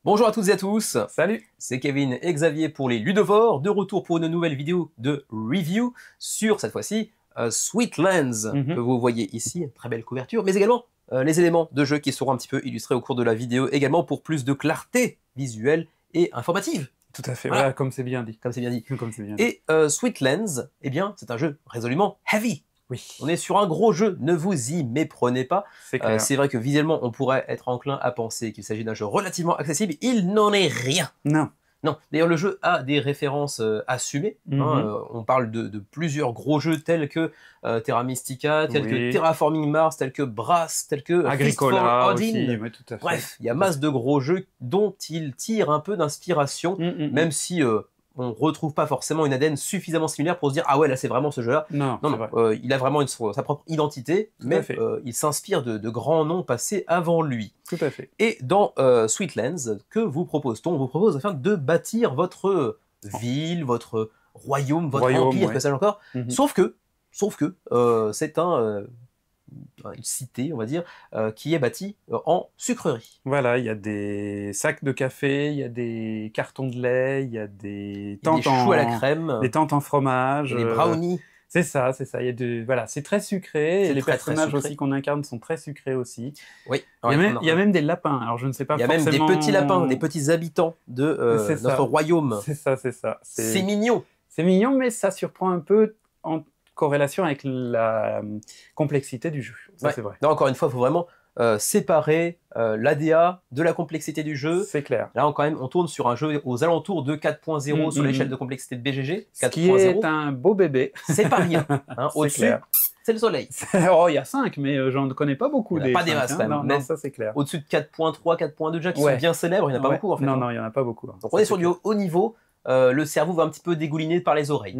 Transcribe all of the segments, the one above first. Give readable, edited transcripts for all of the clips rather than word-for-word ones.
Bonjour à toutes et à tous, Salut! c'est Kevin et Xavier pour les Ludovores, de retour pour une nouvelle vidéo de review sur, cette fois-ci, Sweetlands, que Mhm. vous voyez ici, très belle couverture, mais également les éléments de jeu qui seront un petit peu illustrés au cours de la vidéo, également pour plus de clarté visuelle et informative. Tout à fait, Voilà, voilà, comme c'est bien dit. comme c'est bien dit. Comme c'est bien dit. Et Sweetlands, eh bien, c'est un jeu résolument heavy. On Oui, est sur un gros jeu, ne vous y méprenez pas. c'est clair. C'est vrai que visuellement, on pourrait être enclin à penser qu'il s'agit d'un jeu relativement accessible. Il n'en est rien. Non. Non, d'ailleurs le jeu a des références assumées. Mhm. On parle de plusieurs gros jeux tels que Terra Mystica, tels que Oui. Terraforming Mars, tels que Brass, tels que Fist for Agricola aussi, Odin. oui, tout à fait. Bref, il y a Tout à masse fait. de gros jeux dont il tire un peu d'inspiration, même si on retrouve pas forcément une ADN suffisamment similaire pour se dire ah ouais là c'est vraiment ce jeu-là. Non, Non c'est non, vrai. il a vraiment sa propre identité, Tout à mais fait. il s'inspire de grands noms passés avant lui. Tout à fait. Et dans Sweetlands, que vous propose-t-on? On vous propose afin de bâtir votre Oh. ville, votre royaume, votre Royaume, empire, que ouais. sais-je encore. Mhm. Sauf que, c'est une cité, on va dire, qui est bâtie en sucrerie. Voilà, il y a des sacs de café, il y a des cartons de lait, il y a Il y a des choux à la crème, des tentes en il y fromage. a des brownies, C'est ça, c'est ça. Il y a voilà, c'est très sucré et c'est les très très personnages aussi sucré. qu'on incarne sont très sucrés aussi. Oui, Il y a ouais, même, il y a même des lapins. Alors je ne sais pas il y a même des petits lapins, des forcément. petits habitants de C'est notre ça, royaume. c'est ça, c'est ça. C'est mignon. C'est mignon, mais ça surprend un peu en corrélation avec la complexité du jeu. Ça, Ouais. c'est vrai. Non, encore une fois, il faut vraiment séparer l'ADA de la complexité du jeu. C'est clair. Là, on tourne sur un jeu aux alentours de 4.0 sur l'échelle de complexité de BGG. Ce qui est 4.0, un beau bébé. c'est pas rien. Hein. C'est Au-dessus, clair. c'est le soleil. Oh, il y a 5, mais j'en connais pas Il beaucoup n'y en a des pas des 5. masses Hein. quand même. Non, non, Même ça c'est clair. au-dessus de 4.3, 4.2 déjà qui sont Ouais. bien célèbres, il n'y en a pas Ouais. beaucoup en fait. Non, Hein. non, il y en a pas beaucoup. Hein. Donc on Ça, est c'est sur du clair. haut niveau. Le cerveau va un petit peu dégouliner par les oreilles.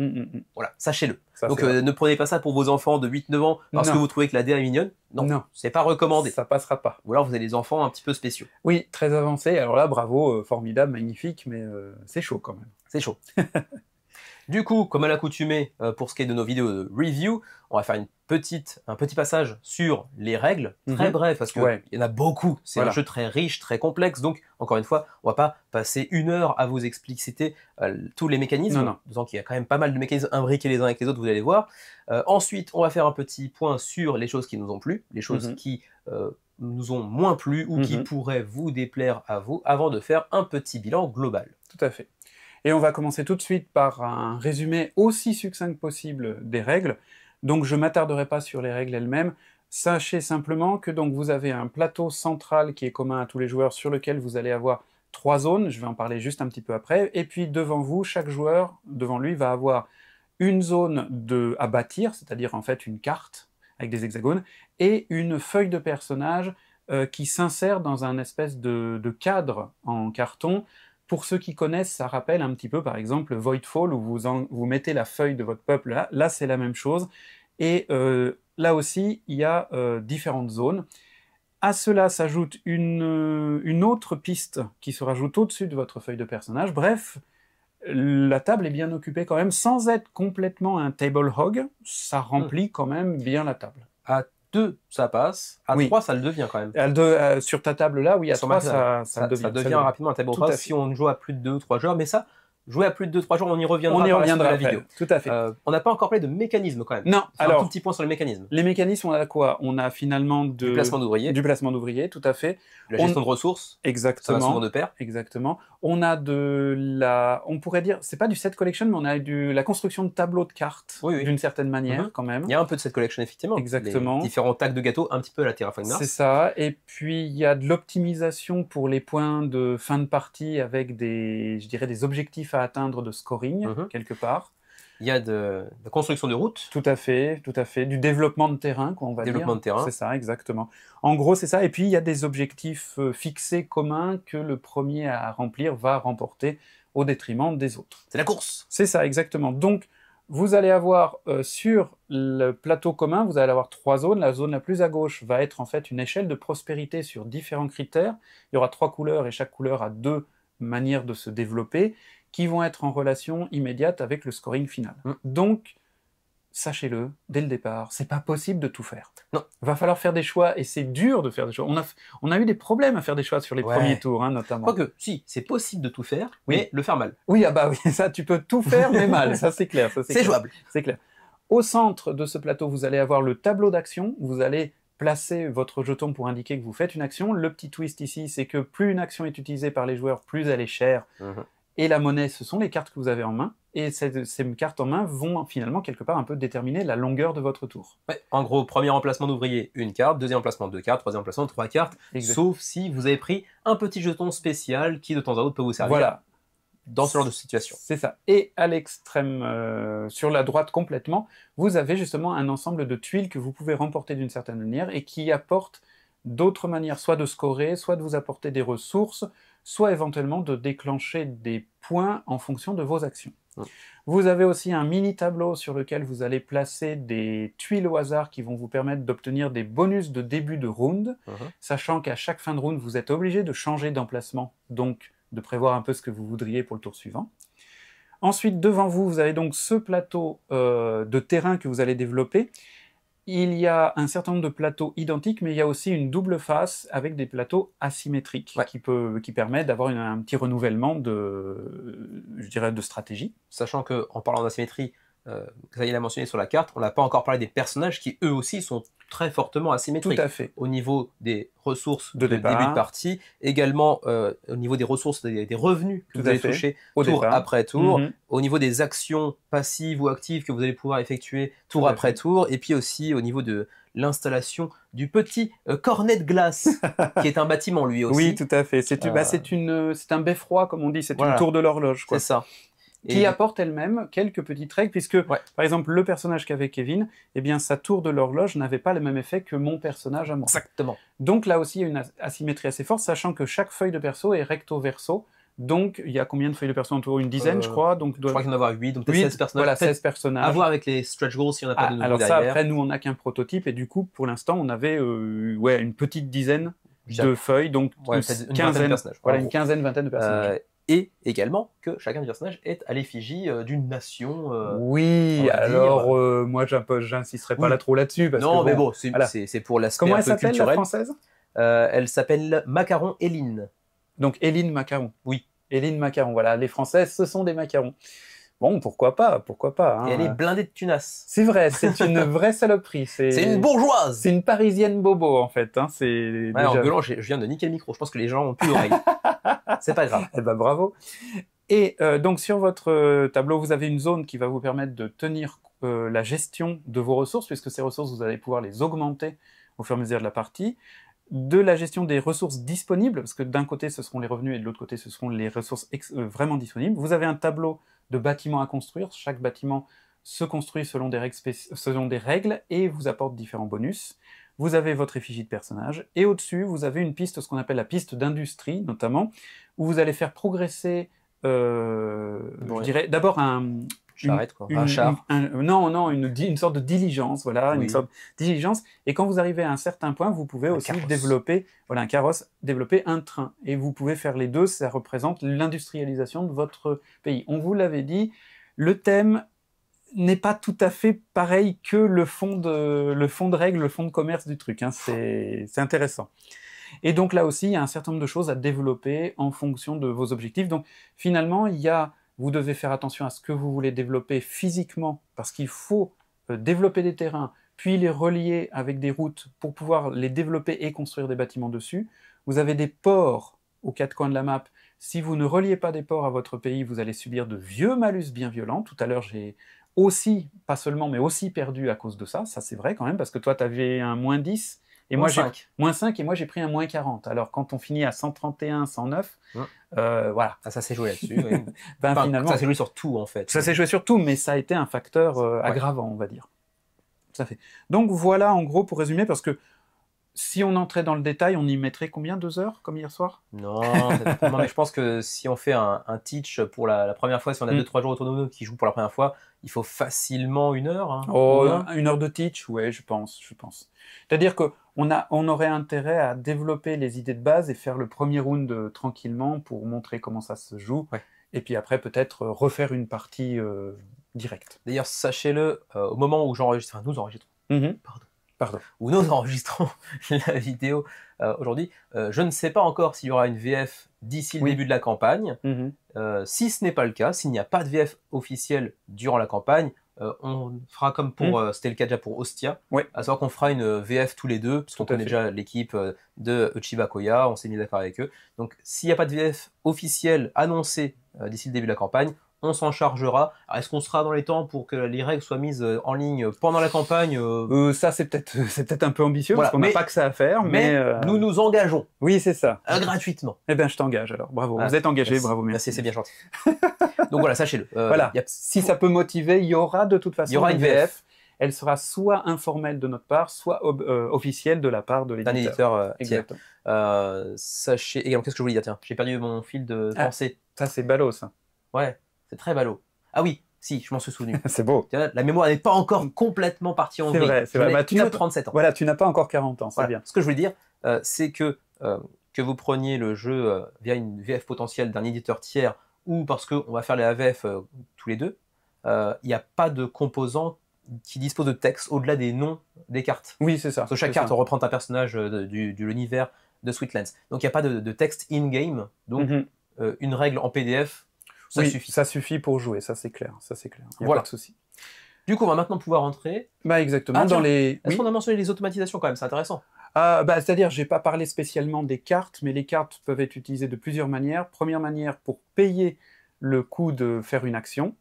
Voilà, sachez-le. Ça, Donc c'est vrai. ne prenez pas ça pour vos enfants de 8-9 ans parce que Non, vous trouvez que la DA est mignonne. Non, non, c'est pas recommandé. ça passera pas. Ou alors vous avez des enfants un petit peu spéciaux. Oui, très avancé. Alors là, bravo, formidable, magnifique, mais c'est chaud quand même. C'est chaud. Du coup, comme à l'accoutumée, pour ce qui est de nos vidéos de review, on va faire un petit passage sur les règles, très bref, parce qu'il Ouais. y en a beaucoup. C'est Voilà. un jeu très riche, très complexe, donc encore une fois, on va pas passer 1 heure à vous expliciter tous les mécanismes, Non, non. d'autant qu'il y a quand même pas mal de mécanismes imbriqués les uns avec les autres, vous allez voir. Ensuite, on va faire un petit point sur les choses qui nous ont plu, les choses qui nous ont moins plu ou qui pourraient vous déplaire à vous, avant de faire un petit bilan global. Tout à fait. Et on va commencer tout de suite par un résumé aussi succinct que possible des règles. Donc je ne m'attarderai pas sur les règles elles-mêmes. Sachez simplement que donc vous avez un plateau central qui est commun à tous les joueurs sur lequel vous allez avoir 3 zones, je vais en parler juste un petit peu après, et puis devant vous, chaque joueur, devant lui, va avoir une zone à bâtir, c'est-à-dire en fait une carte avec des hexagones, et une feuille de personnage qui s'insère dans un espèce de cadre en carton. Pour ceux qui connaissent, ça rappelle un petit peu, par exemple, Voidfall, où vous mettez la feuille de votre peuple là. Là, c'est la même chose. Et là aussi, il y a différentes zones. À cela s'ajoute une autre piste qui se rajoute au-dessus de votre feuille de personnage. Bref, la table est bien occupée quand même, sans être complètement un table hog. Ça remplit quand même bien la table. À 2, ça passe. À 3, ça le devient quand même. Sur ta table là, oui, à 3, ça devient. Ça devient rapidement un table hog si on joue à plus de 2 ou 3 joueurs. Mais ça, jouer à plus de 2 ou 3 joueurs, on y reviendra par la suite de la vidéo. Tout à fait. On n'a pas encore parlé de mécanismes quand même. Non, alors, un tout petit point sur les mécanismes. Les mécanismes, on a quoi? On a finalement du placement d'ouvriers. Du placement d'ouvriers, tout à fait. La gestion de ressources. Exactement. Ça va souvent de pair. Exactement. On a on pourrait dire, c'est pas du set collection, mais on a la construction de tableaux de cartes, d'une certaine manière, quand même. Il y a un peu de set collection, effectivement. Exactement. Les différents tags de gâteau, un petit peu à la Terraforming Mars. C'est ça. Et puis, il y a de l'optimisation pour les points de fin de partie avec je dirais, des objectifs à atteindre de scoring, quelque part. Il y a de la construction de routes. Tout à fait, tout à fait. Du développement de terrain, quoi, on va dire. Développement de terrain. C'est ça, exactement. En gros, c'est ça. Et puis, il y a des objectifs fixés communs que le premier à remplir va remporter au détriment des autres. C'est la course. C'est ça, exactement. Donc, vous allez avoir sur le plateau commun, vous allez avoir 3 zones. La zone la plus à gauche va être en fait une échelle de prospérité sur différents critères. Il y aura 3 couleurs et chaque couleur a 2 manières de se développer qui vont être en relation immédiate avec le scoring final. Donc, sachez-le, dès le départ, c'est pas possible de tout faire. Non. Va falloir faire des choix, et c'est dur de faire des choix. On a eu des problèmes à faire des choix sur les premiers tours, hein, notamment. Quoique, si, c'est possible de tout faire, mais le faire mal. Oui, ah bah oui, ça, tu peux tout faire, mais mal, ça c'est clair. C'est jouable. C'est clair. Au centre de ce plateau, vous allez avoir le tableau d'action, vous allez placer votre jeton pour indiquer que vous faites une action. Le petit twist ici, c'est que plus une action est utilisée par les joueurs, plus elle est chère. Et la monnaie, ce sont les cartes que vous avez en main, et ces cartes en main vont finalement quelque part un peu déterminer la longueur de votre tour. Ouais, en gros, premier emplacement d'ouvrier, une carte, deuxième emplacement, 2 cartes, troisième emplacement, 3 cartes, sauf si vous avez pris un petit jeton spécial qui de temps à autre peut vous servir dans ce genre de situation. C'est ça. Et à l'extrême, sur la droite complètement, vous avez justement un ensemble de tuiles que vous pouvez remporter d'une certaine manière et qui apportent d'autres manières, soit de scorer, soit de vous apporter des ressources, soit éventuellement de déclencher des points en fonction de vos actions. Vous avez aussi un mini tableau sur lequel vous allez placer des tuiles au hasard qui vont vous permettre d'obtenir des bonus de début de round, sachant qu'à chaque fin de round, vous êtes obligé de changer d'emplacement, donc de prévoir un peu ce que vous voudriez pour le tour suivant. Ensuite, devant vous, vous avez donc ce plateau de terrain que vous allez développer. Il y a un certain nombre de plateaux identiques, mais il y a aussi une double face avec des plateaux asymétriques qui permettent d'avoir un petit renouvellement je dirais, de stratégie. Sachant qu'en parlant d'asymétrie, ça y l'a mentionné sur la carte, on n'a pas encore parlé des personnages qui eux aussi sont très fortement asymétriques. Tout à fait. Au niveau des ressources de début de partie, également au niveau des ressources, des revenus que vous allez toucher tour après tour, au niveau des actions passives ou actives que vous allez pouvoir effectuer tour après tour, et puis aussi au niveau de l'installation du petit cornet de glace, qui est un bâtiment lui aussi. Oui, tout à fait. C'est un beffroi, comme on dit, c'est une tour de l'horloge. C'est ça. Qui apporte elle-même quelques petites règles, puisque, par exemple, le personnage qu'avait Kevin, eh bien, sa tour de l'horloge n'avait pas le même effet que mon personnage à moi. Exactement. Donc là aussi, il y a une asymétrie assez forte, sachant que chaque feuille de perso est recto-verso. Donc, il y a combien de feuilles de perso en tout? Une dizaine, je crois. Donc, je crois qu'il y en a 8, donc 16 personnages. Voilà, 16 personnages. À voir avec les stretch goals s'il n'y en a pas de nouveau alors derrière. Ça, après, nous, on n'a qu'un prototype, et du coup, pour l'instant, on avait une petite dizaine de feuilles, donc une quinzaine, une quinzaine, vingtaine de personnages. Et également que chacun des personnages est à l'effigie d'une nation. Oui, alors moi j'insisterai pas trop là-dessus. Non, mais bon, c'est pour l'aspect Comment un elle peu s'appelle, la française? Elle s'appelle Macaron Héline. Donc Héline Macaron. Oui. Héline Macaron, voilà. Les Françaises, ce sont des macarons. Bon, pourquoi pas. Hein. Et elle est blindée de tunas. C'est vrai, c'est une vraie saloperie. C'est une bourgeoise. C'est une parisienne bobo, en fait. Hein. En gueulant, je viens de niquer le micro. Je pense que les gens ont plus l'oreille. C'est pas grave. Eh ben, bravo. Et donc, sur votre tableau, vous avez une zone qui va vous permettre de tenir la gestion de vos ressources, puisque ces ressources, vous allez pouvoir les augmenter au fur et à mesure de la partie. De la gestion des ressources disponibles, parce que d'un côté, ce seront les revenus, et de l'autre côté, ce seront les ressources vraiment disponibles. Vous avez un tableau de bâtiments à construire. Chaque bâtiment se construit selon des règles et vous apporte différents bonus. Vous avez votre effigie de personnage, et au-dessus, vous avez une piste, ce qu'on appelle la piste d'industrie, notamment, où vous allez faire progresser, je dirais, d'abord un char. Une sorte de diligence, voilà, une sorte de diligence. Et quand vous arrivez à un certain point, vous pouvez aussi développer, un carrosse, développer un train. Et vous pouvez faire les deux, ça représente l'industrialisation de votre pays. On vous l'avait dit, le thème n'est pas tout à fait pareil que le fond de règles, le fond de commerce du truc. Hein. C'est intéressant. Et donc là aussi, il y a un certain nombre de choses à développer en fonction de vos objectifs. Donc finalement, vous devez faire attention à ce que vous voulez développer physiquement, parce qu'il faut développer des terrains, puis les relier avec des routes pour pouvoir les développer et construire des bâtiments dessus. Vous avez des ports aux quatre coins de la map. Si vous ne reliez pas des ports à votre pays, vous allez subir de vieux malus bien violents. Tout à l'heure, j'ai aussi, pas seulement, mais aussi perdu à cause de ça. Ça, c'est vrai quand même, parce que toi, tu avais un -10, et moi, -5, et moi, j'ai pris un -40. Alors, quand on finit à 131, 109, voilà. Ça s'est joué là-dessus. Oui. Finalement, ça s'est joué sur tout, en fait. Ça s'est joué sur tout, mais ça a été un facteur aggravant, on va dire. Tout à fait. Donc, voilà, en gros, pour résumer, parce que si on entrait dans le détail, on y mettrait combien, 2 heures, comme hier soir? Non, mais je pense que si on fait un teach pour la première fois, si on a 2-3 jours autour de nous qui jouent pour la première fois, il faut facilement 1 heure. Hein, 1 heure de teach, ouais, je pense. C'est-à-dire qu'on aurait intérêt à développer les idées de base et faire le premier round tranquillement pour montrer comment ça se joue. Ouais. Et puis après, peut-être refaire une partie direct. D'ailleurs, sachez-le, au moment où j'enregistre, enfin nous enregistrons, Pardon. où nous enregistrons la vidéo aujourd'hui, je ne sais pas encore s'il y aura une VF d'ici le début de la campagne. Si ce n'est pas le cas, s'il n'y a pas de VF officielle durant la campagne, on fera comme pour, c'était le cas déjà pour Ostia, à savoir qu'on fera une VF tous les deux, parce qu'on connaît déjà l'équipe de Uchiba Koya, on s'est mis d'accord avec eux. Donc s'il n'y a pas de VF officielle annoncée d'ici le début de la campagne, on s'en chargera. Est-ce qu'on sera dans les temps pour que les règles soient mises en ligne pendant la campagne Ça, c'est peut-être un peu ambitieux, voilà, parce qu'on n'a pas que ça à faire. Mais nous nous engageons. Oui, c'est ça. Gratuitement. Eh bien, je t'engage alors. Bravo. Vous êtes engagé, merci. Bravo, merci. C'est bien gentil. Donc voilà, sachez-le. Voilà. Si ça peut motiver, il y aura de toute façon une VF. Elle sera soit informelle de notre part, soit officielle de la part de l'éditeur. D'un éditeur. Exactement. Sachez également, qu'est-ce que je voulais dire? Tiens, j'ai perdu mon fil de pensée. Ça, c'est ballot, ça. Ouais, c'est très ballot. Ah oui, si, je m'en suis souvenu. C'est beau. La mémoire n'est pas encore complètement partie en vrille. C'est vrai. Bah, tu as 37 ans. Voilà, tu n'as pas encore 40 ans, c'est bien. Ce que je voulais dire, c'est que vous preniez le jeu via une VF potentielle d'un éditeur tiers ou parce qu'on va faire les AVF tous les deux, il n'y a pas de composant qui dispose de texte au-delà des noms des cartes. Oui, c'est ça. Parce que chaque carte reprend un personnage de l'univers de Sweetlands. Donc il n'y a pas de texte in-game. Donc une règle en PDF, ça suffit. Ça suffit pour jouer, ça c'est clair. Ça c'est clair. Il n'y a pas de souci. Du coup, on va maintenant pouvoir entrer. Bah exactement. Est-ce qu'on a mentionné les automatisations quand même? C'est intéressant. C'est-à-dire, j'ai pas parlé spécialement des cartes, mais les cartes peuvent être utilisées de plusieurs manières. Première manière, pour payer le coût de faire une action.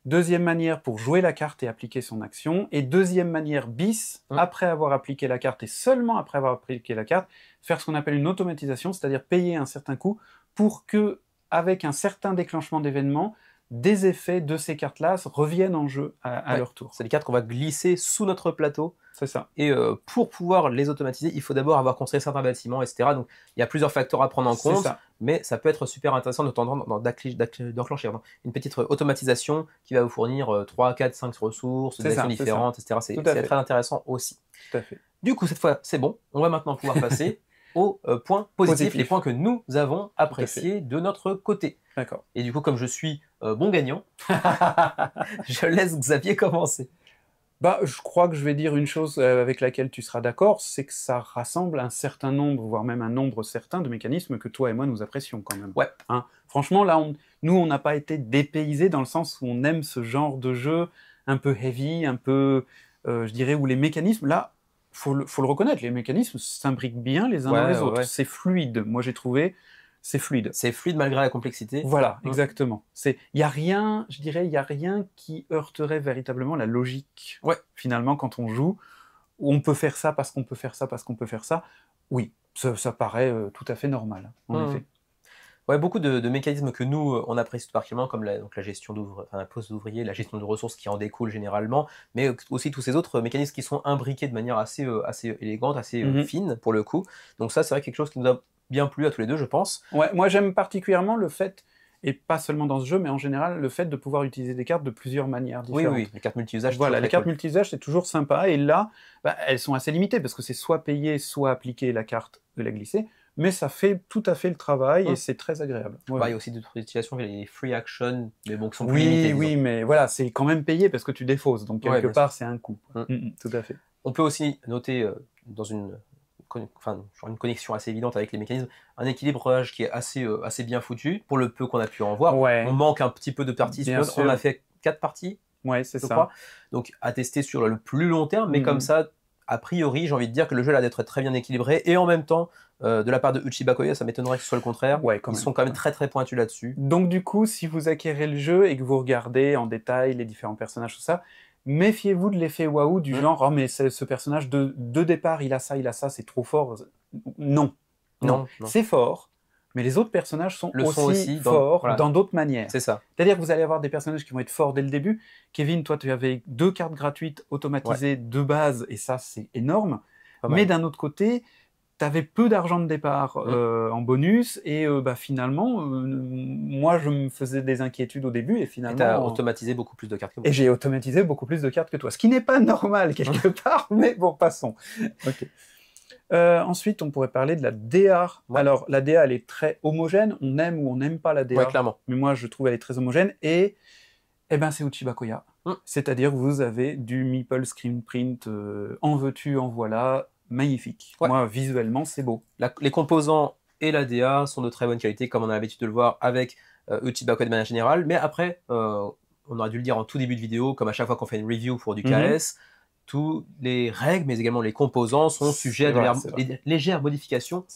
Deuxième manière, pour jouer la carte et appliquer son action. Et deuxième manière, bis, après avoir appliqué la carte et seulement après avoir appliqué la carte, faire ce qu'on appelle une automatisation, c'est-à-dire payer un certain coût pour que, avec un certain déclenchement d'événements, des effets de ces cartes-là reviennent en jeu à leur tour. C'est des cartes qu'on va glisser sous notre plateau. C'est ça. Et pour pouvoir les automatiser, il faut d'abord avoir construit certains bâtiments, etc. Donc il y a plusieurs facteurs à prendre en compte, mais ça peut être super intéressant d'enclencher une petite automatisation qui va vous fournir 3, 4, 5 ressources, des actions différentes, etc. C'est très intéressant aussi. Tout à fait. Du coup, cette fois, c'est bon. On va maintenant pouvoir passer aux points positifs, les points que nous avons appréciés de notre côté. D'accord. Et du coup, comme je suis bon gagnant, je laisse Xavier commencer. Je crois que je vais dire une chose avec laquelle tu seras d'accord, c'est que ça rassemble un certain nombre, voire même un nombre certain de mécanismes que toi et moi nous apprécions quand même. Ouais. Hein, franchement, là, nous, on n'a pas été dépaysés dans le sens où on aime ce genre de jeu un peu heavy, un peu, je dirais, où les mécanismes, là, faut le reconnaître, les mécanismes s'imbriquent bien les uns dans les autres. C'est fluide, moi j'ai trouvé, c'est fluide. C'est fluide malgré la complexité. Voilà, exactement. Il y a rien, je dirais, il y a rien qui heurterait véritablement la logique. Finalement, quand on joue, on peut faire ça parce qu'on peut faire ça, parce qu'on peut faire ça. Oui, ça paraît tout à fait normal, en effet. Ouais, beaucoup de mécanismes que nous, on apprécie tout particulièrement, comme la gestion la pose d'ouvriers, la gestion de ressources qui en découle généralement, mais aussi tous ces autres mécanismes qui sont imbriqués de manière assez élégante, assez fine, pour le coup. Donc ça, c'est vrai quelque chose qui nous a bien plu à tous les deux, je pense. Ouais, moi j'aime particulièrement le fait, et pas seulement dans ce jeu, mais en général, le fait de pouvoir utiliser des cartes de plusieurs manières différentes. Oui, les cartes multi-usages. Voilà, les cartes multi-usages, c'est toujours sympa, et là, elles sont assez limitées, parce que c'est soit payer, soit appliquer la carte et la glisser, mais ça fait tout à fait le travail, et c'est très agréable. Il y a aussi d'autres utilisations, les free action, mais bon, qui sont plus limitées. Oui, mais voilà, c'est quand même payé parce que tu défausses, donc quelque part, c'est un coût. Tout à fait. On peut aussi noter, dans une connexion assez évidente avec les mécanismes, un équilibrage qui est assez bien foutu, pour le peu qu'on a pu en voir. On manque un petit peu de parties, on a fait 4 parties, c'est ça. Crois. Donc à tester sur le plus long terme, mais comme ça, a priori, j'ai envie de dire que le jeu a l'air d'être très bien équilibré, et en même temps, de la part de Uchiba Koya, ça m'étonnerait que ce soit le contraire. Ils sont quand même très très pointus là-dessus. Donc du coup, si vous acquérez le jeu et que vous regardez en détail les différents personnages, tout ça, méfiez-vous de l'effet waouh du genre « Oh mais ce personnage de départ, il a ça, c'est trop fort ». Non. C'est fort, mais les autres personnages sont aussi forts dans d'autres manières. C'est ça. C'est-à-dire que vous allez avoir des personnages qui vont être forts dès le début. Kevin, toi tu avais 2 cartes gratuites automatisées de base, et ça c'est énorme. Mais d'un autre côté, tu avais peu d'argent de départ en bonus, et finalement, moi je me faisais des inquiétudes au début, et finalement... Et tu as automatisé beaucoup plus de cartes que moi. Et j'ai automatisé beaucoup plus de cartes que toi, ce qui n'est pas normal quelque part, mais bon, passons. Ensuite, on pourrait parler de la DA. Alors, la DA, elle est très homogène, on aime ou on n'aime pas la DA, clairement. Mais moi je trouve elle est très homogène, et Eh ben, c'est Uchibakoya. C'est-à-dire que vous avez du Meeple Screen Print en veux-tu, en voilà, magnifique. Ouais. Moi, visuellement, c'est beau. Les composants et la DA sont de très bonne qualité, comme on a l'habitude de le voir avec Uchibakoya de manière générale. Mais après, on aurait dû le dire en tout début de vidéo, comme à chaque fois qu'on fait une review pour du KS, tous les règles, mais également les composants sont sujets à de légères modifications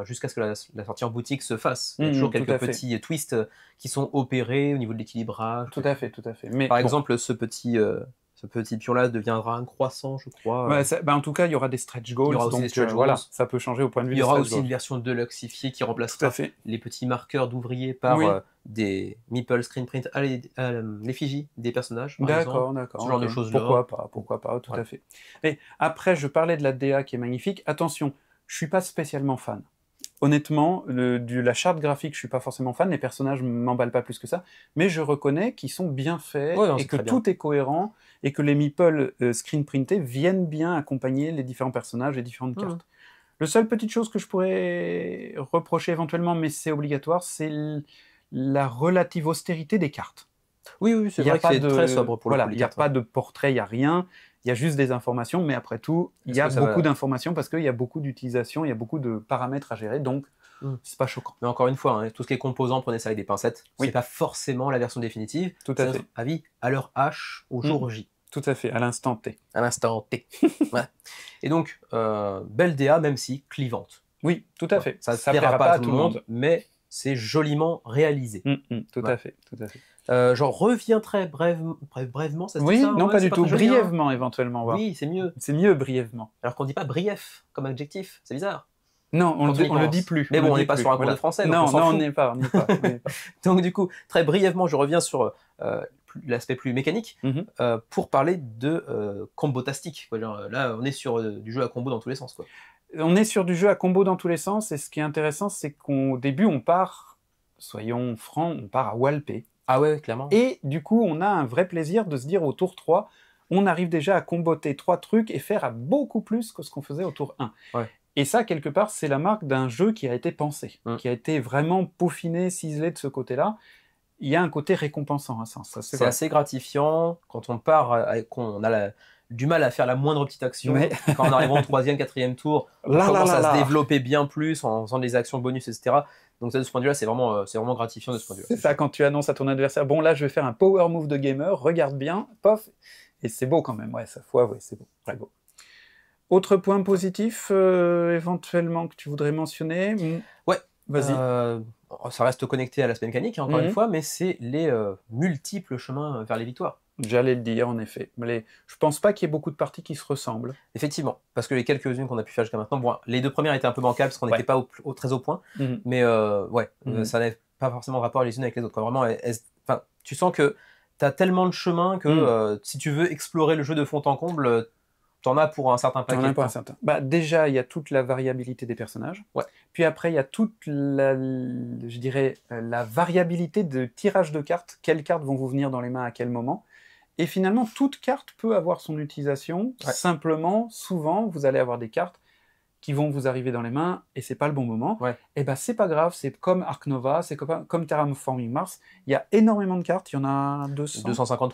jusqu'à ce que la sortie en boutique se fasse. Il y a toujours quelques petits twists qui sont opérés au niveau de l'équilibrage. Tout à fait, tout à fait. Mais par exemple, ce petit pion-là deviendra un croissant, je crois. En tout cas, il y aura des stretch goals. Il y aura aussi des stretch goals. Ça peut changer au point de vue des stretch goals. Il y aura aussi une version deluxifiée qui remplacera les petits marqueurs d'ouvriers par des meeple screen print à l'effigie des personnages. D'accord, d'accord. Ce genre de choses-là. Pourquoi pas, tout à fait. Mais après, je parlais de la DA qui est magnifique. Attention, je suis pas spécialement fan. Honnêtement, de la charte graphique, je suis pas forcément fan, les personnages m'emballent pas plus que ça, mais je reconnais qu'ils sont bien faits, et que tout est cohérent, et que les meeples screen printés viennent bien accompagner les différents personnages et différentes cartes. Le seule petite chose que je pourrais reprocher éventuellement, mais c'est obligatoire, c'est la relative austérité des cartes. Oui, c'est vrai que c'est très sobre pour le coup. Il n'y a pas de portrait, il n'y a rien. Il y a juste des informations, mais après tout, il y a beaucoup d'informations parce qu'il y a beaucoup d'utilisation, il y a beaucoup de paramètres à gérer, donc c'est pas choquant. Mais encore une fois, tout ce qui est composant, prenez ça avec des pincettes. C'est pas forcément la version définitive. Tout à fait. Avis à l'heure H, au jour J. Tout à fait, à l'instant T. À l'instant T. Et donc, belle DA, même si clivante. Oui, tout à fait. Ça ne plaira pas à tout le monde, mais c'est joliment réalisé. Tout à fait, tout à fait. J'en reviens très brèvement, ça se dit ça, non, pas du tout. Brièvement, éventuellement. Oui, c'est mieux. C'est mieux brièvement. Alors qu'on dit pas brief comme adjectif, c'est bizarre. Non, on le dit plus. Mais bon, on n'est pas sur un cours de français. Non, on n'est pas. Donc du coup, très brièvement, je reviens sur l'aspect plus mécanique pour parler de combotastique. Là, on est sur du jeu à combo dans tous les sens. On est sur du jeu à combo dans tous les sens, et ce qui est intéressant, c'est qu'au début, on part, soyons francs, on part à walper. Ah ouais, clairement. Et du coup, on a un vrai plaisir de se dire au tour 3, on arrive déjà à comboter 3 trucs et faire à beaucoup plus que ce qu'on faisait au tour 1. Et ça, quelque part, c'est la marque d'un jeu qui a été pensé, qui a été vraiment peaufiné, ciselé de ce côté-là. Il y a un côté récompensant à ça. C'est assez gratifiant quand on part, qu'on a du mal à faire la moindre petite action. Quand on arrive au 3e, 4e tour, on commence à se développer bien plus en faisant des actions bonus, etc. Donc de ce point de vue-là, c'est vraiment gratifiant de ce point de vue-là. C'est ça, quand tu annonces à ton adversaire, bon là, je vais faire un power move de gamer, regarde bien, pof, et c'est beau quand même, ça faut avouer, c'est beau, très beau. Autre point positif, éventuellement, que tu voudrais mentionner? Ouais, vas-y. Ça reste connecté à l'aspect mécanique, encore une fois, mais c'est les multiples chemins vers les victoires. J'allais le dire, en effet. Je pense pas qu'il y ait beaucoup de parties qui se ressemblent. Effectivement, parce que les quelques-unes qu'on a pu faire jusqu'à maintenant, bon, les 2 premières étaient un peu bancables parce qu'on n'était pas très au point, mais ça n'avait pas forcément de rapport les unes avec les autres. Vraiment, tu sens que tu as tellement de chemins que si tu veux explorer le jeu de fond en comble, t'en as pour un certain paquet. Déjà, il y a toute la variabilité des personnages. Puis après, il y a toute la variabilité de tirage de cartes. Quelles cartes vont vous venir dans les mains à quel moment? Et finalement, toute carte peut avoir son utilisation. Simplement, souvent, vous allez avoir des cartes qui vont vous arriver dans les mains et c'est pas le bon moment. Et c'est pas grave, c'est comme Ark Nova, c'est comme Terraforming Mars. Il y a énormément de cartes, il y en a 250,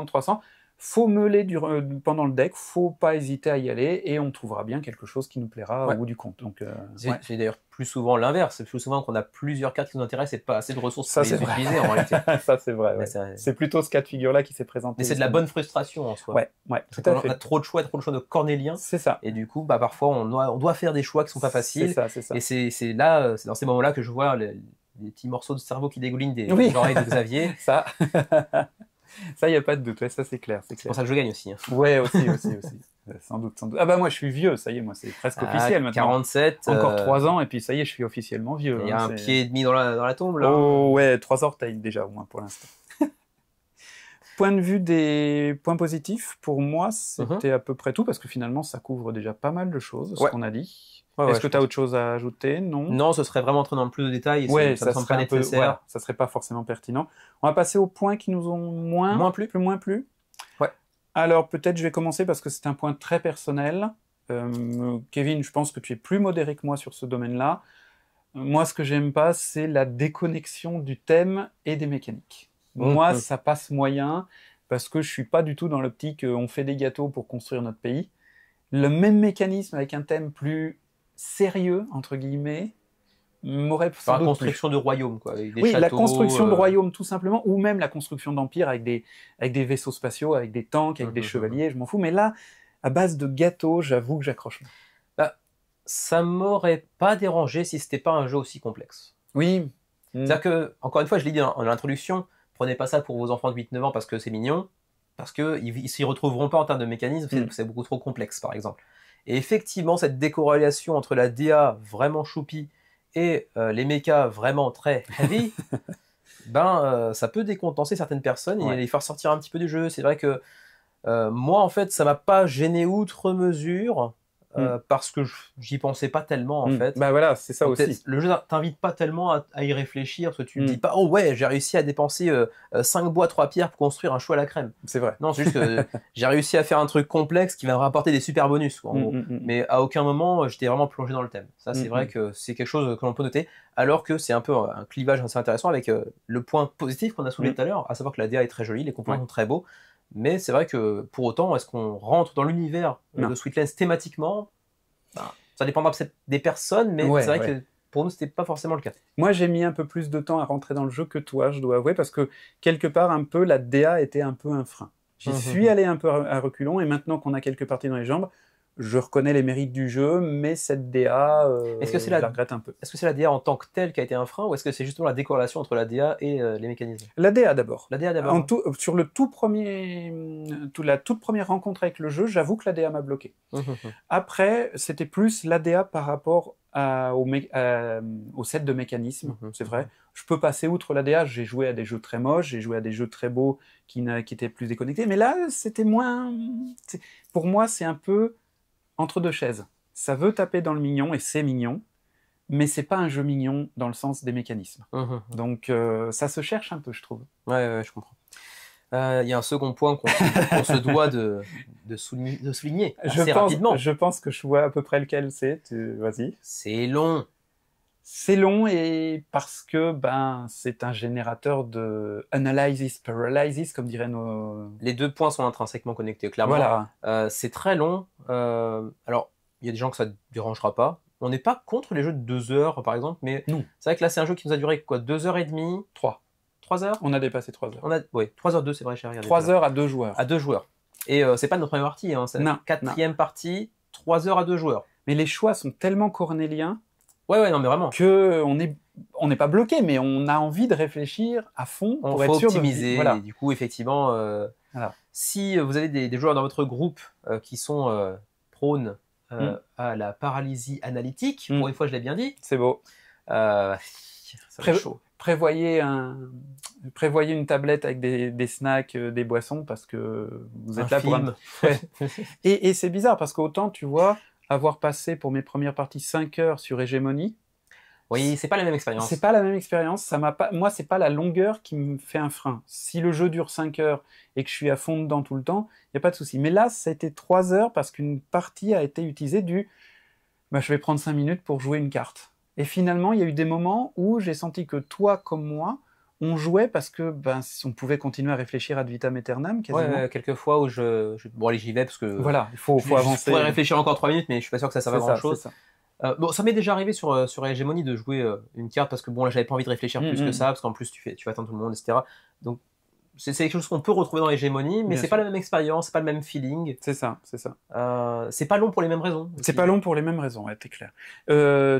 300. Faut meuler pendant le deck, faut pas hésiter à y aller, et on trouvera bien quelque chose qui nous plaira au bout du compte. C'est d'ailleurs plus souvent l'inverse, c'est plus souvent qu'on a plusions cartes qui nous intéressent et pas assez de ressources pour les utiliser en réalité. Ça c'est vrai, c'est plutôt ce cas de figure-là qui s'est présenté. Mais c'est de la bonne frustration en soi. Tout à fait. On a trop de choix de cornéliens. C'est ça. Et du coup, parfois on doit faire des choix qui sont pas faciles. C'est ça. Et c'est dans ces moments-là que je vois les petits morceaux de cerveau qui dégoulinent des oreilles de Xavier. Ça, il n'y a pas de doute, ça c'est clair. C'est pour ça que je gagne aussi. Ouais, aussi. Sans doute. Ah moi je suis vieux, ça y est, moi c'est presque officiel maintenant. 47. Encore 3 ans, et puis ça y est, je suis officiellement vieux. Il y a un pied et demi dans la tombe, là. Oh ouais, 3 orteils déjà, au moins pour l'instant. Point de vue des points positifs, pour moi, c'était à peu près tout, parce que finalement, ça couvre déjà pas mal de choses, ce qu'on a dit. Est-ce que tu as autre chose à ajouter? Non, ce serait vraiment entrer dans plus de détails, et ça ne semble pas nécessaire. Ça serait pas forcément pertinent. On va passer aux points qui nous ont moins plu. Alors, peut-être je vais commencer, parce que c'est un point très personnel. Kevin, je pense que tu es plus modéré que moi sur ce domaine-là. Moi, ce que j'aime pas, c'est la déconnexion du thème et des mécaniques. Moi, ça passe moyen, parce que je suis pas du tout dans l'optique on fait des gâteaux pour construire notre pays. Le même mécanisme avec un thème plus sérieux, entre guillemets, m'aurait sans La doute construction de royaumes, quoi, avec des oui, châteaux, la construction de royaumes, tout simplement, ou même la construction d'empires avec des vaisseaux spatiaux, avec des tanks, avec des chevaliers, je m'en fous. Mais là, à base de gâteaux, j'avoue que j'accroche. Bah, ça m'aurait pas dérangé si c'était pas un jeu aussi complexe. Oui. C'est-à-dire que, encore une fois, je l'ai dit en introduction, prenez pas ça pour vos enfants de 8-9 ans parce que c'est mignon, parce qu'ils s'y retrouveront pas en termes de mécanisme, c'est beaucoup trop complexe, par exemple. Et effectivement, cette décorrélation entre la DA vraiment choupie et les mechas vraiment très heavy, ça peut décontenancer certaines personnes et les faire sortir un petit peu du jeu. C'est vrai que moi, en fait, ça m'a pas gêné outre mesure. Parce que j'y pensais pas tellement en fait. Bah voilà, c'est ça donc, aussi. Le jeu t'invite pas tellement à y réfléchir parce que tu te dis pas oh ouais j'ai réussi à dépenser 5 bois 3 pierres pour construire un chou à la crème. C'est vrai. Non c'est juste que j'ai réussi à faire un truc complexe qui va me rapporter des super bonus quoi, en gros. Mais à aucun moment j'étais vraiment plongé dans le thème. Ça c'est vrai que c'est quelque chose que l'on peut noter alors que c'est un peu un clivage assez intéressant avec le point positif qu'on a soulevé tout à l'heure, à savoir que la DA est très jolie, les composants sont très beaux. Mais c'est vrai que pour autant, est-ce qu'on rentre dans l'univers de Sweetlands thématiquement? Ça dépendra peut-être des personnes, mais c'est vrai que pour nous, c'était pas forcément le cas. Moi, j'ai mis un peu plus de temps à rentrer dans le jeu que toi, je dois avouer, parce que quelque part, un peu, la DA était un peu un frein. J'y suis allé un peu à reculons, et maintenant qu'on a quelques parties dans les jambes, je reconnais les mérites du jeu, mais cette DA, je la regrette un peu. Est-ce que c'est la DA en tant que telle qui a été un frein, ou est-ce que c'est justement la décorrélation entre la DA et les mécanismes? La DA d'abord. La DA d'abord. Sur la toute première rencontre avec le jeu, j'avoue que la DA m'a bloqué. Après, c'était plus la DA par rapport au set de mécanismes, c'est vrai. Je peux passer outre la DA, j'ai joué à des jeux très moches, j'ai joué à des jeux très beaux qui étaient plus déconnectés, mais là, c'était moins... Pour moi, c'est un peu entre deux chaises. Ça veut taper dans le mignon, et c'est mignon, mais c'est pas un jeu mignon dans le sens des mécanismes. Donc ça se cherche un peu, je trouve. Ouais, je comprends. Il y a un second point qu'on se doit de souligner assez rapidement. Je pense que je vois à peu près lequel c'est. Vas-y. C'est long. C'est long et parce que c'est un générateur de analysis paralysis, comme diraient nos... Les deux points sont intrinsèquement connectés, clairement. Voilà. C'est très long. Alors, il y a des gens que ça ne dérangera pas. On n'est pas contre les jeux de 2 heures, par exemple, mais c'est vrai que là, c'est un jeu qui nous a duré quoi, 2h30 3 heures. On a dépassé 3 heures. Oui, 3h02, c'est vrai, j'ai regardé. 3 heures à 2 joueurs. À 2 joueurs. Et c'est pas notre première partie, hein, c'est la 4e partie, 3 heures à 2 joueurs. Mais les choix sont tellement cornéliens. Ouais, non, mais vraiment. On n'est pas bloqué, mais on a envie de réfléchir à fond pour être sûr optimiser. Voilà. Et du coup, effectivement, si vous avez des joueurs dans votre groupe qui sont prônes à la paralysie analytique, pour une fois, je l'ai bien dit. C'est beau. Ça va être chaud. Prévoyez une tablette avec des snacks, des boissons, parce que vous êtes là pour un... Et c'est bizarre, parce qu'autant, tu vois, avoir passé pour mes premières parties 5 heures sur Hégémonie... Oui, c'est pas la même expérience. C'est pas la même expérience. Moi, c'est pas la longueur qui me fait un frein. Si le jeu dure 5 heures et que je suis à fond dedans tout le temps, il n'y a pas de souci. Mais là, ça a été 3 heures parce qu'une partie a été utilisée je vais prendre 5 minutes pour jouer une carte. Et finalement, il y a eu des moments où j'ai senti que toi, comme moi, on jouait parce que on pouvait continuer à réfléchir ad vitam aeternam, quasiment. Ouais, quelques fois où bon, allez, j'y vais parce que... Voilà, il faut avancer. Je pourrais réfléchir encore 3 minutes, mais je suis pas sûr que ça serve à grand-chose. Bon, ça m'est déjà arrivé sur Hégémonie de jouer une carte parce que bon, là, j'avais pas envie de réfléchir plus que ça, parce qu'en plus, tu vas attendre tout le monde, etc. Donc, c'est quelque chose qu'on peut retrouver dans Hégémonie, mais c'est pas la même expérience, c'est pas le même feeling. C'est ça. C'est pas long pour les mêmes raisons. C'est pas long pour les mêmes raisons, t'es clair.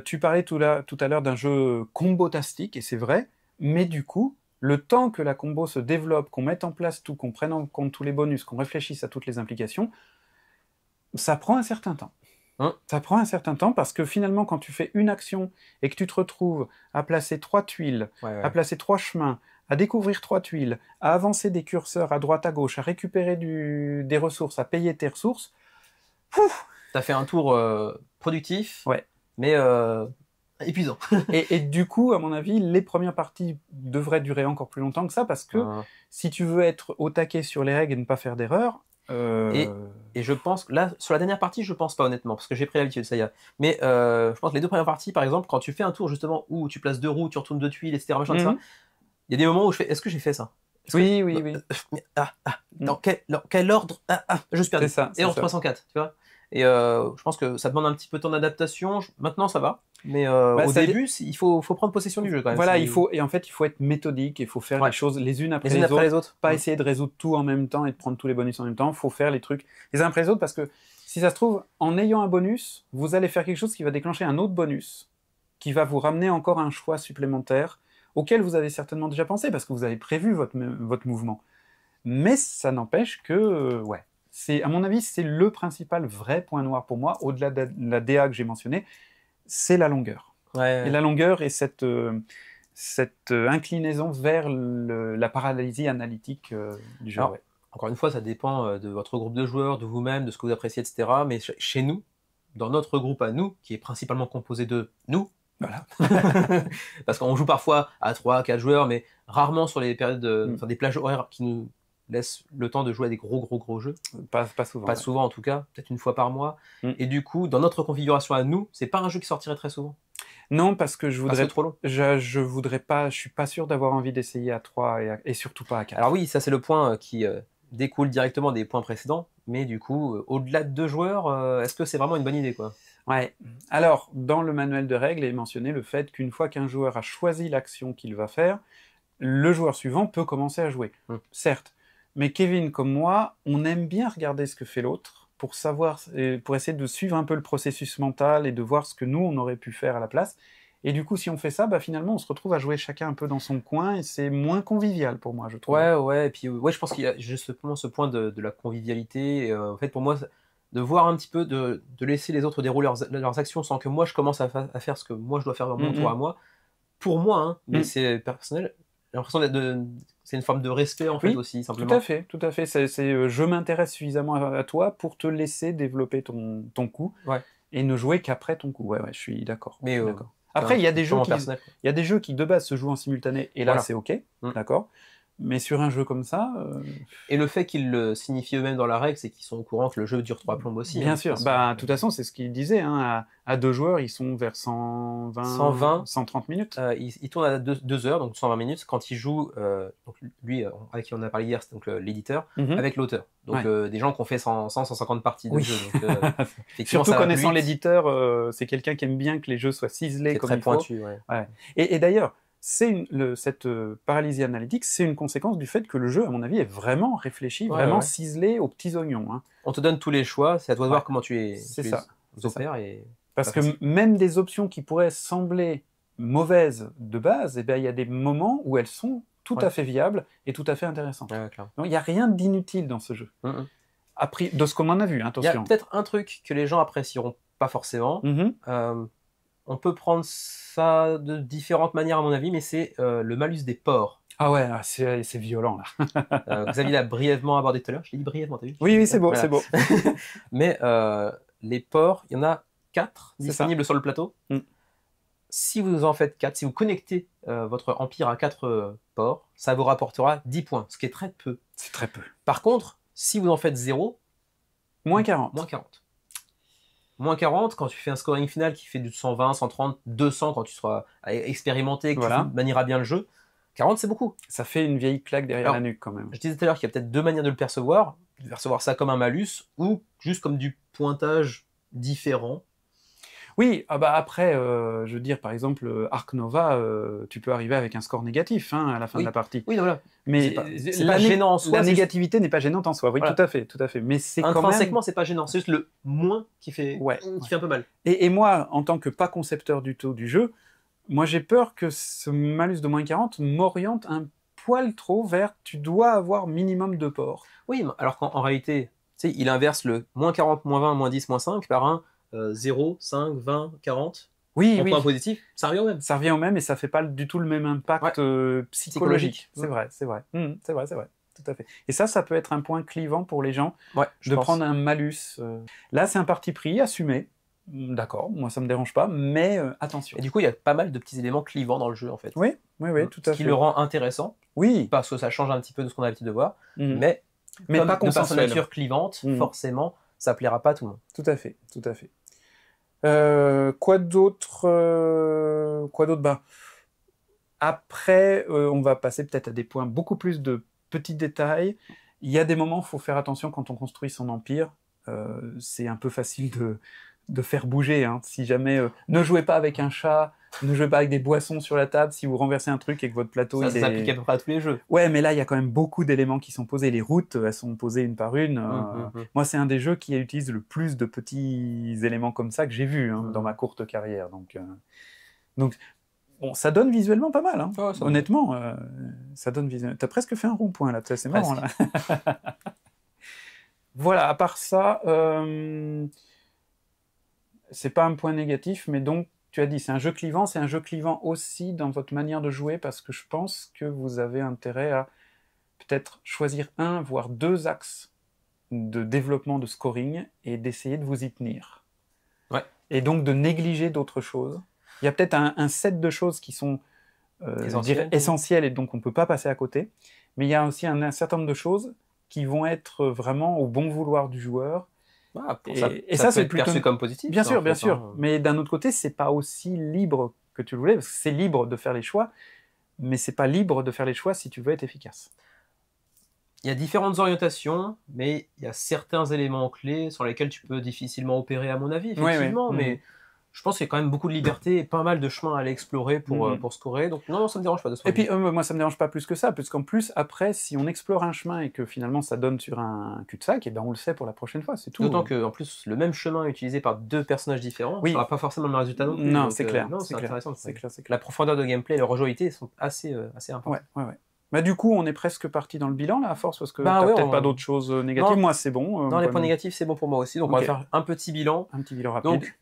Tu parlais tout à l'heure d'un jeu combotastique, et c'est vrai, mais du coup, le temps que la combo se développe, qu'on mette en place tout, qu'on prenne en compte tous les bonus, qu'on réfléchisse à toutes les implications, ça prend un certain temps. Ça prend un certain temps parce que finalement, quand tu fais une action et que tu te retrouves à placer 3 tuiles, à placer 3 chemins, à découvrir 3 tuiles, à avancer des curseurs à droite à gauche, à récupérer des ressources, à payer tes ressources, t'as fait un tour productif, mais épuisant. et du coup, à mon avis, les premières parties devraient durer encore plus longtemps que ça parce que si tu veux être au taquet sur les règles et ne pas faire d'erreurs, Et je pense, là, sur la dernière partie, je pense pas honnêtement, parce que j'ai pris l'habitude, ça y est. Mais je pense que les 2 premières parties, par exemple, quand tu fais un tour justement où tu places 2 roues, tu retournes 2 tuiles, etc., machin, il y a des moments où je fais, est-ce que j'ai fait ça? Oui, oui, oui. Dans quel ordre? Je suis perdu. C'est ça. Et en 304, tu vois. Et je pense que ça demande un petit peu de temps d'adaptation. Maintenant, ça va. Mais au début, il faut prendre possession du jeu quand même. Voilà, et en fait, il faut être méthodique, il faut faire les choses les unes après les autres. Pas essayer de résoudre tout en même temps et de prendre tous les bonus en même temps. Il faut faire les trucs les uns après les autres parce que si ça se trouve, en ayant un bonus, vous allez faire quelque chose qui va déclencher un autre bonus, qui va vous ramener encore un choix supplémentaire auquel vous avez certainement déjà pensé parce que vous avez prévu votre mouvement. Mais ça n'empêche que, ouais, à mon avis, c'est le principal vrai point noir pour moi, au-delà de la DA que j'ai mentionnée, c'est la longueur. Et la longueur et cette inclinaison vers la paralysie analytique du jeu. Alors, encore une fois, ça dépend de votre groupe de joueurs, de vous-même, de ce que vous appréciez, etc. Mais chez nous, dans notre groupe à nous, qui est principalement composé de nous, voilà. Parce qu'on joue parfois à 3, 4 joueurs, mais rarement sur les périodes, des plages horaires qui nous laissent le temps de jouer à des gros jeux. Pas souvent. Pas souvent en tout cas, peut-être une fois par mois. Et du coup, dans notre configuration à nous, c'est pas un jeu qui sortirait très souvent. Non, parce que je voudrais trop long. Je voudrais pas, je suis pas sûr d'avoir envie d'essayer à 3 et surtout pas à 4. Alors oui, ça c'est le point qui découle directement des points précédents, mais du coup, au-delà de 2 joueurs, est-ce que c'est vraiment une bonne idée, quoi? Ouais. Alors, dans le manuel de règles est mentionné le fait qu'une fois qu'un joueur a choisi l'action qu'il va faire, le joueur suivant peut commencer à jouer. Certes, mais Kevin comme moi, on aime bien regarder ce que fait l'autre pour savoir, pour essayer de suivre un peu le processus mental et de voir ce que nous on aurait pu faire à la place. Et du coup, si on fait ça, finalement, on se retrouve à jouer chacun un peu dans son coin et c'est moins convivial pour moi, je trouve. Ouais, et puis je pense qu'il y a justement ce point de la convivialité. Et, en fait, pour moi, de voir un petit peu, de laisser les autres dérouler leurs actions sans que moi je commence à faire ce que moi je dois faire dans mon tour à moi. Pour moi, hein, mais c'est personnel. J'ai l'impression c'est une forme de respect en fait aussi, simplement. Tout à fait. Je m'intéresse suffisamment à toi pour te laisser développer ton coup et ne jouer qu'après ton coup. Ouais, je suis d'accord. Mais après, il y a des jeux qui de base se jouent en simultané et là c'est ok, d'accord. Mais sur un jeu comme ça... Et le fait qu'ils le signifient eux-mêmes dans la règle, c'est qu'ils sont au courant que le jeu dure 3 plombes aussi. Bien sûr. De toute façon, c'est ce qu'ils disaient. Hein, à 2 joueurs, ils sont vers 120, 130 minutes. Ils tournent à 2 heures, donc 120 minutes, quand ils jouent, donc lui, avec qui on a parlé hier, c'est donc l'éditeur, avec l'auteur. Donc des gens qui ont fait 150 parties de jeu. Donc, surtout connaissant l'éditeur, c'est quelqu'un qui aime bien que les jeux soient ciselés comme il faut. C'est très pointu, Et d'ailleurs, cette paralysie analytique, c'est une conséquence du fait que le jeu, à mon avis, est vraiment réfléchi, vraiment ciselé aux petits oignons. Hein. On te donne tous les choix, c'est à toi de voir comment tu les opères. Parce que même des options qui pourraient sembler mauvaises de base, il y a des moments où elles sont tout à fait viables et tout à fait intéressantes. Donc il n'y a rien d'inutile dans ce jeu. De ce qu'on en a vu, attention. Il y a peut-être un truc que les gens apprécieront pas forcément. On peut prendre ça de différentes manières à mon avis, mais c'est le malus des porcs. Ah ouais, c'est violent là. Xavier l'a brièvement abordé tout à l'heure. Je l'ai dit brièvement, t'as vu? Oui, c'est beau, c'est beau. Mais les porcs, il y en a 4 disponibles sur le plateau. Si vous en faites 4, si vous connectez votre empire à 4 porcs, ça vous rapportera 10 points, ce qui est très peu. C'est très peu. Par contre, si vous en faites 0, moins 40. Moins 40, quand tu fais un scoring final qui fait du 120, 130, 200, quand tu seras expérimenté, que tu manieras bien le jeu, 40 c'est beaucoup. Ça fait une vieille claque derrière la nuque quand même. Je disais tout à l'heure qu'il y a peut-être 2 manières de le percevoir. De percevoir ça comme un malus ou juste comme du pointage différent. Oui, après, je veux dire, par exemple, Ark Nova, tu peux arriver avec un score négatif à la fin de la partie. Oui, voilà. Mais c'est pas gênant en soi. La négativité n'est pas gênante en soi, oui, tout à fait. Mais c'est quand même... Intrinsèquement, c'est pas gênant, c'est juste le moins qui fait un peu mal. Et moi, en tant que pas concepteur du tout du jeu, moi j'ai peur que ce malus de moins 40 m'oriente un poil trop vers tu dois avoir minimum de porcs. Oui, alors qu'en réalité, tu sais, il inverse le moins 40, moins 20, moins 10, moins 5 par un 0, 5, 20, 40. Oui. Point positif, ça revient au même. Ça revient au même et ça fait pas du tout le même impact psychologique. C'est vrai. C'est vrai, tout à fait. Et ça peut être un point clivant pour les gens de prendre un malus. Là, c'est un parti pris, assumé. D'accord, moi ça me dérange pas, mais attention. Et du coup, il y a pas mal de petits éléments clivants dans le jeu en fait. Oui, tout à fait. Ce qui le rend intéressant. Oui. Parce que ça change un petit peu de ce qu'on a l'habitude de voir. Mais comme pas de par sa nature clivante, forcément, ça plaira pas à tout le monde. Tout à fait. Quoi d'autre Après, on va passer peut-être à des points beaucoup plus de petits détails. Il y a des moments où il faut faire attention quand on construit son empire. C'est un peu facile de faire bouger. Hein. Si jamais... ne jouez pas avec un chat, ne jouez pas avec des boissons sur la table si vous renversez un truc et que votre plateau... Ça s'applique à peu près à tous les jeux. Ouais, mais là, il y a quand même beaucoup d'éléments qui sont posés. Les routes, elles sont posées une par une. Moi, c'est un des jeux qui utilise le plus de petits éléments comme ça que j'ai vu dans ma courte carrière. Donc bon, ça donne visuellement pas mal. Hein. Oh, honnêtement, ça donne visuellement... T'as presque fait un rond-point, là. C'est marrant, là. Voilà, à part ça... c'est pas un point négatif, mais donc, tu as dit, c'est un jeu clivant aussi dans votre manière de jouer, parce que je pense que vous avez intérêt à peut-être choisir un, voire deux axes de développement de scoring, et d'essayer de vous y tenir. Ouais. Et donc de négliger d'autres choses. Il y a peut-être un set de choses qui sont essentielles, et donc on ne peut pas passer à côté, mais il y a aussi un certain nombre de choses qui vont être vraiment au bon vouloir du joueur. Ah, et ça c'est peut être perçu comme positif. Bien sûr. Mais d'un autre côté, c'est pas aussi libre que tu le voulais, parce que c'est libre de faire les choix, mais c'est pas libre de faire les choix si tu veux être efficace. Il y a différentes orientations, mais il y a certains éléments clés sur lesquels tu peux difficilement opérer, à mon avis, effectivement. Mais je pense qu'il y a quand même beaucoup de liberté et pas mal de chemins à aller explorer pour scorer. Donc non, ça me dérange pas de ce point. Et puis moi, ça me dérange pas plus que ça, puisqu'en plus, après, si on explore un chemin et que finalement ça donne sur un cul-de-sac, et ben on le sait pour la prochaine fois, c'est tout. D'autant que, en plus, le même chemin utilisé par deux personnages différents, ça n'aura pas forcément le même résultat non plus. Non, c'est clair. Non, c'est intéressant. C'est clair. La profondeur de gameplay et leur rejouabilité sont assez importantes. Ouais. Bah, du coup, on est presque parti dans le bilan, là, à force, parce que t'as peut-être pas d'autres choses négatives. Moi, c'est bon. Non, les points négatifs, c'est bon pour moi aussi. Donc, on va faire un petit bilan. Un petit bilan rapide. Donc,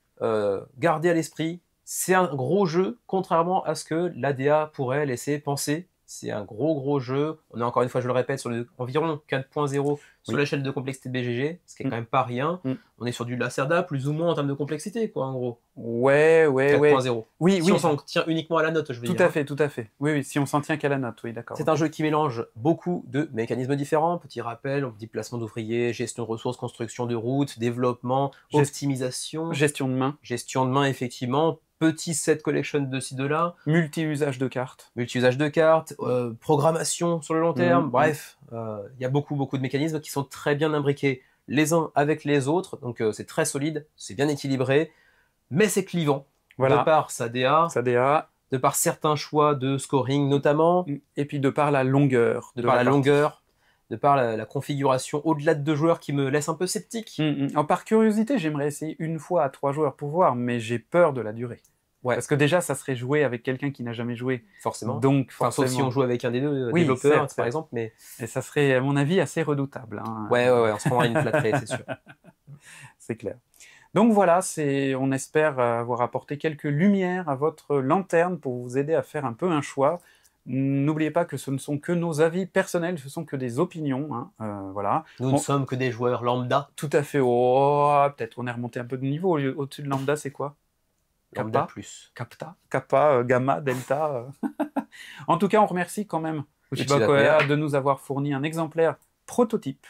gardez à l'esprit, c'est un gros jeu, contrairement à ce que l'ADA pourrait laisser penser. C'est un gros jeu. On est encore une fois, je le répète, sur environ 4.0 sur l'échelle de complexité de BGG, ce qui est quand même pas rien. On est sur du Lacerda, plus ou moins en termes de complexité, quoi, en gros. Ouais. 4.0. Oui. Si on s'en tient uniquement à la note, je veux dire. Tout à fait. Oui, si on s'en tient qu'à la note, oui, d'accord. C'est un jeu qui mélange beaucoup de mécanismes différents. Petit rappel, on dit placement d'ouvriers, gestion de ressources, construction de routes, développement, optimisation. Gestion de main. Gestion de main, effectivement. Petit set collection de ci, de là. Multi-usage de cartes. Programmation sur le long terme. Bref, il y a beaucoup de mécanismes qui sont très bien imbriqués les uns avec les autres. Donc c'est très solide, c'est bien équilibré, mais c'est clivant. Voilà. De par sa DA, de par certains choix de scoring notamment. Et puis de par la longueur. De par la configuration au-delà de 2 joueurs qui me laisse un peu sceptique. Par curiosité, j'aimerais essayer une fois à 3 joueurs pour voir, mais j'ai peur de la durée. Ouais. Parce que déjà, ça serait joué avec quelqu'un qui n'a jamais joué. Forcément. Donc, sauf si on joue avec un des deux développeurs, par exemple. Mais... Et ça serait, à mon avis, assez redoutable. Hein. Ouais, on se prendra une flatterie, c'est sûr. C'est clair. Donc voilà, on espère avoir apporté quelques lumières à votre lanterne pour vous aider à faire un peu un choix. N'oubliez pas que ce ne sont que nos avis personnels, ce sont que des opinions. Hein, voilà. Nous ne sommes que des joueurs lambda. Tout à fait. Oh, peut-être qu'on est remonté un peu de niveau. Au-dessus de lambda, c'est quoi? Lambda plus. Kappa, gamma, delta. En tout cas, on remercie quand même Ushibakoya de nous avoir fourni un exemplaire prototype.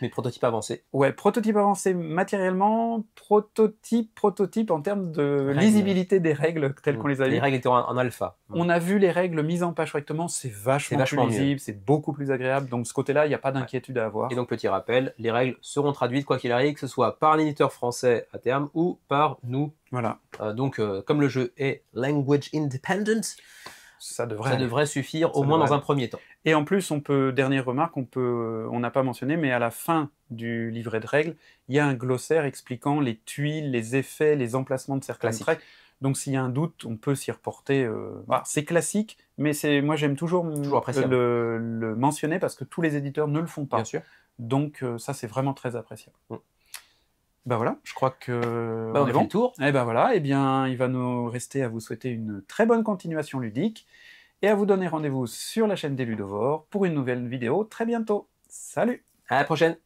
Mais prototype avancé. Ouais, prototype avancé matériellement, prototype en termes de lisibilité des règles telles qu'on les a vues. Les règles étaient en alpha. On a vu les règles mises en page correctement, c'est vachement plus lisible, c'est beaucoup plus agréable, donc de ce côté-là, il n'y a pas d'inquiétude à avoir. Et donc, petit rappel, les règles seront traduites, quoi qu'il arrive, que ce soit par l'éditeur français à terme ou par nous. Voilà. Donc, comme le jeu est language independent, ça devrait suffire, au moins dans un premier temps. Et en plus, dernière remarque, on n'a pas mentionné, mais à la fin du livret de règles, il y a un glossaire expliquant les tuiles, les effets, les emplacements de certaines règles. Donc s'il y a un doute, on peut s'y reporter. C'est classique, mais moi j'aime toujours le mentionner parce que tous les éditeurs ne le font pas. Bien sûr. Donc ça, c'est vraiment très appréciable. Ben voilà, je crois que on est bon. Le tour. Et ben voilà, il va nous rester à vous souhaiter une très bonne continuation ludique et à vous donner rendez-vous sur la chaîne des Ludovores pour une nouvelle vidéo très bientôt. Salut! À la prochaine!